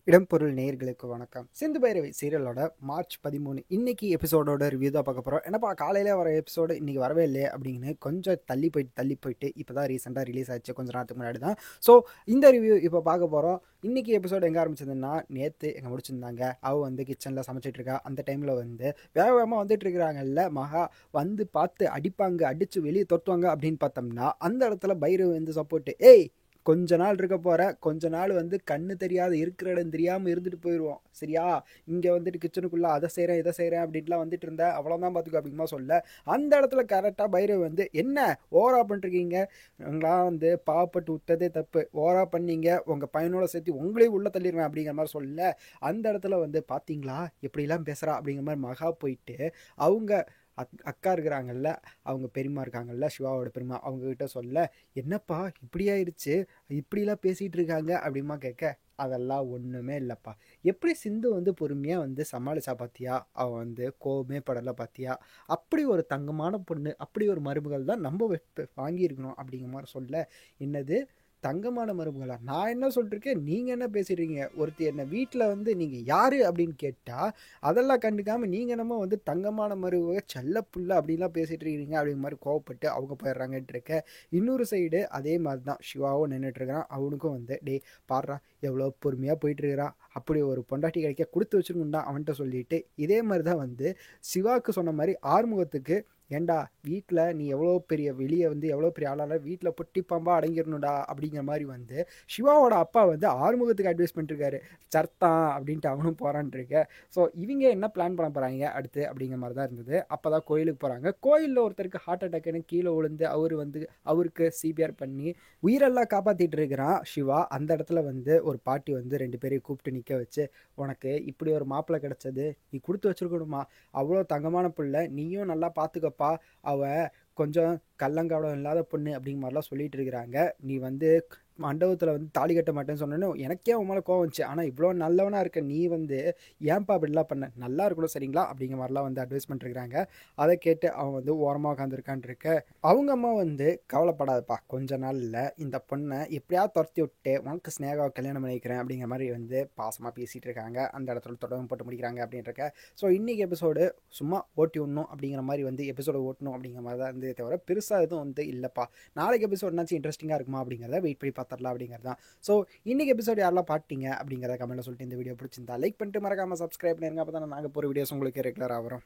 இடம்பொருள் நேயர்களுக்கு வணக்கம். சிந்து பைரவி சீரியலோட மார்ச் 13 இன்னைக்கு எபிசோடோட ரிவ்யூ தான் பார்க்க போகிறோம். என்னப்பா காலையிலே வர எபிசோடு இன்றைக்கி வரவே இல்லையே அப்படின்னு கொஞ்சம் தள்ளி போயிட்டு இப்போ தான் ரீசெண்டாக ரிலீஸ் ஆச்சு, கொஞ்சம் நேரத்துக்கு முன்னாடி தான். ஸோ இந்த ரிவ்யூ இப்போ பார்க்க போகிறோம். இன்றைக்கி எபிசோடு எங்கே ஆரம்பிச்சதுன்னா, நேற்று எங்கே முடிச்சிருந்தாங்க, அவள் வந்து கிச்சனில் சமைச்சிட்டு இருக்கா. அந்த டைமில் வந்து வேகமாக வந்துட்டு இருக்கிறாங்கல்ல மகா, வந்து பார்த்து அடிப்பாங்க, அடித்து வெளியே தொட்டுவாங்க அப்படின்னு பார்த்தோம்னா, அந்த இடத்துல பைரவி வந்து சப்போர்ட்டு, ஏய் கொஞ்ச நாள் இருக்க போகிற, கொஞ்ச நாள் வந்து கண்ணு தெரியாத இருக்கிற இடம் தெரியாமல் இருந்துட்டு போயிடுவோம் சரியா. இங்கே வந்துட்டு கிச்சனுக்குள்ளே அதை செய்கிறேன் இதை செய்கிறேன் அப்படின்ட்டுலாம் வந்துட்டு இருந்தேன், அவ்வளோதான் பார்த்துக்கோ அப்படிமா சொல்ல. அந்த இடத்துல கரெக்டாக பைரவ் வந்து என்ன ஓவரா பண்ணிருக்கீங்க, உங்களாம் வந்து பாவப்பட்டு விட்டதே தப்பு, ஓவரா பண்ணீங்க, உங்கள் பையனோட சேர்த்து உங்களையும் உள்ளே தள்ளிடுவேன் அப்படிங்கிற மாதிரி சொல்ல. அந்த இடத்துல வந்து பார்த்தீங்களா எப்படிலாம் பேசுகிறா அப்படிங்கிற மாதிரி மகா போயிட்டு அவங்க அக்கா இருக்கிறாங்கல்ல, அவங்க பெரியம்மா இருக்காங்கல்ல, சிவாவோட பெரியம்மா, அவங்கக்கிட்ட சொல்ல, என்னப்பா இப்படி ஆயிடுச்சு, இப்படிலாம் பேசிகிட்டு இருக்காங்க அப்படிமா கேட்க, அதெல்லாம் ஒன்றுமே இல்லைப்பா, எப்படி சிந்து வந்து பொறுமையாக வந்து சமாளிச்சா பார்த்தியா, அவன் வந்து கோவமே படலை பார்த்தியா, அப்படி ஒரு தங்கமான பொண்ணு, அப்படி ஒரு மருமகள் தான் நம்ம வாங்கியிருக்கணும் அப்படிங்கிற மாதிரி சொல்ல. என்னது தங்கமான மருமகளா, நான் என்ன சொல்லிருக்கேன், நீங்கள் என்ன பேசிடுறீங்க, ஒருத்தி என்ன வீட்டில் வந்து நீங்கள் யார் அப்படின்னு கேட்டால் அதெல்லாம் கண்டுக்காமல் நீங்கள் என்னமோ வந்து தங்கமான மருமக செல்ல புள்ள அப்படின்லாம் பேசிகிட்டு இருக்கீங்க அப்படிங்கிற மாதிரி கோவப்பட்டு அவங்க போயிடுறாங்கன்ட்டு இருக்க. இன்னொரு சைடு அதே மாதிரி தான் சிவாவும் நின்றுட்டுருக்கிறான். அவனுக்கும் வந்து டே பாடுறா எவ்வளோ பொறுமையாக போயிட்டுருக்கிறான், அப்படி ஒரு பொண்டாட்டி கிடைக்க கொடுத்து வச்சுருக்குண்டா அவன்கிட்ட சொல்லிட்டு, இதே மாதிரி தான் வந்து சிவாவுக்கு சொன்ன மாதிரி ஆறுமுகத்துக்கு, ஏண்டா வீட்டில் நீ எவ்வளோ பெரிய வெளியே வந்து எவ்வளோ பெரிய ஆளால வீட்டில் பொட்டி பாம்பா அடங்கிடணும்டா அப்படிங்கிற மாதிரி வந்து சிவாவோட அப்பா வந்து ஆறுமுகத்துக்கு அட்வைஸ் பண்ணிருக்காரு. சர்த்தான் அப்படின்ட்டு அவனும் போகிறான்ட்டு. ஸோ இவங்க என்ன பிளான் பண்ண போகிறாங்க அடுத்து அப்படிங்கிற மாதிரி தான் இருந்தது. அப்போ தான் கோயிலுக்கு போகிறாங்க. கோயிலில் ஒருத்தருக்கு ஹார்ட் அட்டாக்னு கீழே விழுந்து அவருக்கு சிபிஆர் பண்ணி உயிரெல்லாம் காப்பாற்றிட்டு இருக்கிறான் சிவா. அந்த இடத்துல வந்து ஒரு பாட்டி வந்து 2 பேரையும் கூப்பிட்டு நிற்க வச்சு, உனக்கு இப்படி ஒரு மாப்பிள்ளை கிடச்சது நீ கொடுத்து வச்சுருக்கணுமா, அவ்வளோ தங்கமான பிள்ளை, நீயும் நல்லா பார்த்துக்கப்பா, அவ கொஞ்சம் கள்ளங்கவடம் இல்லாத பொண்ணு அப்படிங்கிற மாதிரிலாம் சொல்லிட்டு இருக்கிறாங்க. நீ வந்து மண்டபத்தில் வந்து தாலி கட்ட மாட்டேன்னு சொன்னோன்னு எனக்கே அவன் மேலே கோவம் வந்துச்சு, ஆனால் இவ்வளோ நல்லவனாக இருக்க நீ வந்து ஏன்பா அப்படிலாம் பண்ண, நல்லா இருக்கணும் சரிங்களா அப்படிங்கிற மாதிரிலாம் வந்து அட்வைஸ் பண்ணிருக்கிறாங்க. அதை கேட்டு அவன் வந்து ஓரமாக உட்காந்துருக்கான் இருக்க. அவங்க அம்மா வந்து கவலைப்படாதப்பா, கொஞ்ச நாளில் இந்த பொண்ணை எப்படியாவது துரத்தி விட்டு உனக்கு ஸ்னேகாவை கல்யாணம் பண்ணிக்கிறேன் அப்படிங்கிற மாதிரி வந்து பாசமாக பேசிகிட்டு இருக்காங்க. அந்த இடத்துல தொடர்பு போட்டு முடிக்கிறாங்க அப்படின்றக்க. ஸோ இன்றைக்கி எபிசோடு சும்மா ஓட்டி விடணும் அப்படிங்கிற மாதிரி வந்து எபிசோடு ஓட்டணும் அப்படிங்கிற மாதிரி தான் இருந்தே தவிர பெருசாக எதுவும் வந்து இல்லைப்பா. நாளைக்கு எபிசோட்னாச்சும் இன்ட்ரெஸ்டிங்காக இருக்குமா அப்படிங்கிறத வெயிட் பண்ணி தரலாம் அப்படிங்கிறது தான். ஸோ இன்றைக்கி எபிசோட் யாரெல்லாம் பார்த்தீங்க அப்படிங்கிறத கமெண்ட்டில் சொல்லிட்டு, இந்த வீடியோ பிடிச்சிருந்தா லைக் பண்ணிட்டு மறக்காமல் சப்ஸ்கிரைப் பண்ணிருங்க, அப்போ தான் நாங்கள் போகிற வீடியோஸ் உங்களுக்கு ரெகுலராக வரும்.